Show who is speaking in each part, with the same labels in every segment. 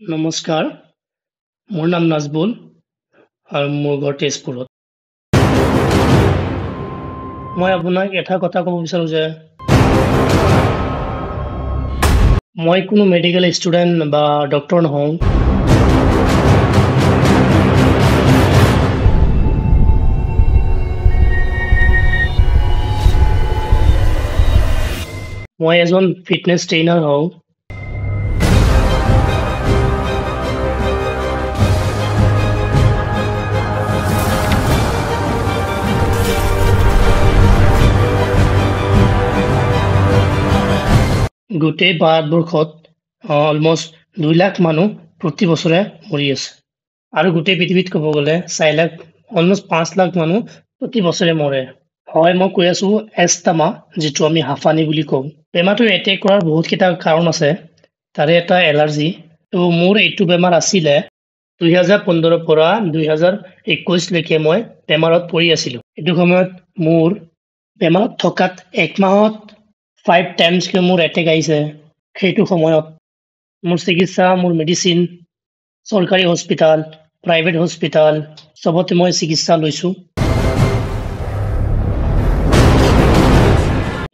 Speaker 1: নমস্কাৰ, মোৰ নাম নাজবুল আৰু মোৰ ঘৰ তেজপুৰত। মই আপোনাক এটা কথা ক'ব বিচাৰো যে মই কোনো মেডিকেল ষ্টুডেণ্ট বা ডক্টৰ নহওঁ। মই এজন ফিটনেছ ট্ৰেইনাৰ হওঁ। গোটেই ভাৰতবৰ্ষত অলমষ্ট 2 লাখ মানুহ প্ৰতি বছৰে মৰি আছে আৰু গোটেই পৃথিৱীত ক'ব গ'লে 4 লাখ অলমষ্ট 5 লাখ মানুহ প্ৰতি বছৰে মৰে। হয়, মই কৈ আছো এষ্টামা, যিটো আমি হাঁফানি বুলি কওঁ। বেমাৰটো এটেক কৰাৰ বহুতকেইটা কাৰণ আছে, তাৰে এটা এলাৰ্জি। তো মোৰ এইটো বেমাৰ আছিলে 2015 পৰা 2021 লৈকে মই বেমাৰত পৰি আছিলোঁ। এইটো সময়ত মোৰ বেমাৰত থকাত 1 মাহত 5 টাইমছকৈ মোৰ এটেক আহিছে। সেইটো সময়ত মোৰ চিকিৎসা, মোৰ মেডিচিন, চৰকাৰী হস্পিটাল, প্ৰাইভেট হস্পিটাল চবতে মই চিকিৎসা লৈছোঁ।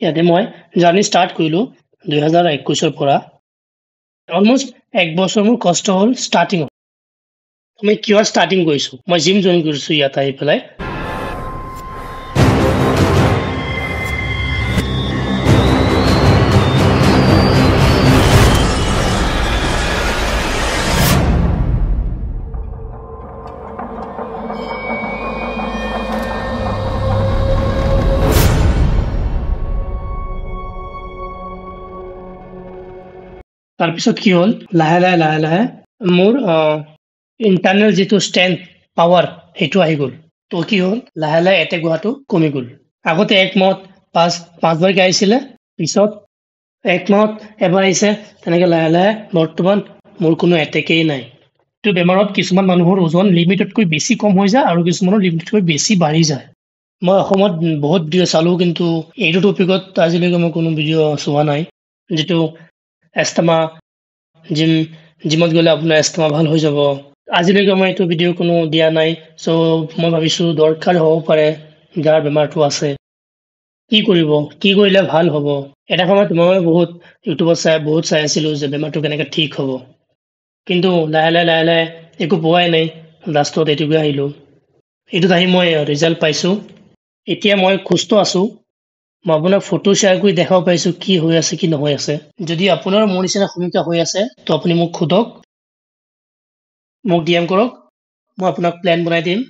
Speaker 1: ইয়াতে মই জাৰ্ণি ষ্টাৰ্ট কৰিলোঁ 2021 পৰা। অলমষ্ট 1 বছৰ মোৰ কষ্ট হ'ল ষ্টাৰ্টিঙত। মই কিয় ষ্টাৰ্টিং কৰিছোঁ? মই জিম জইন কৰিছোঁ ইয়াত আহি পেলাই। তাৰপিছত কি হ'ল, লাহে লাহে মোৰ ইণ্টাৰনেল যিটো ষ্ট্ৰেংথ পাৱাৰ সেইটো আহি গ'ল। তো কি হ'ল, লাহে লাহে এটেক হোৱাটো কমি গ'ল। আগতে 1 মাহত 5বাৰকৈ আহিছিলে, পিছত 1 মাহত এবাৰ আহিছে। তেনেকৈ লাহে লাহে বৰ্তমান মোৰ কোনো এটেকেই নাই। এইটো বেমাৰত কিছুমান মানুহৰ ওজন লিমিটতকৈ বেছি কম হৈ যায় আৰু কিছুমানৰ লিমিটতকৈ বেছি বাঢ়ি যায়। মই অসমত বহুত ভিডিঅ' চালোঁ, কিন্তু এইটো টপিকত আজিলৈকে মই কোনো ভিডিঅ' চোৱা নাই। যিটো এষ্টামা, জিমত গ'লে আপোনাৰ এষ্টামা ভাল হৈ যাব। আজিলৈকে মই এইটো ভিডিঅ' কোনো দিয়া নাই। চ' মই ভাবিছোঁ দৰকাৰ হ'ব পাৰে যাৰ বেমাৰটো আছে। কি কৰিব, কি কৰিলে ভাল হ'ব? এটা সময়ত মই বহুত ইউটিউবত চাই আছিলোঁ যে বেমাৰটো কেনেকৈ ঠিক হ'ব, কিন্তু লাহে লাহে একো পোৱাই নাই। লাষ্টত এইটোকে আহিলোঁ। এইটোত আহি মই ৰিজাল্ট পাইছোঁ। এতিয়া মই সুস্থ আছোঁ। মই আপোনাক ফটো শ্বেয়াৰ কৰি দেখাব পাৰিছোঁ কি হৈ আছে, কি নহয় আছে। যদি আপোনাৰ মোৰ নিচিনা সমস্যা হৈ আছে, তো আপুনি মোক সোধক, মোক DM কৰক, মই আপোনাক প্লেন বনাই দিম।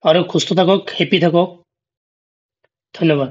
Speaker 1: আৰু সুস্থ থাকক, হেপী থাকক। ধন্যবাদ।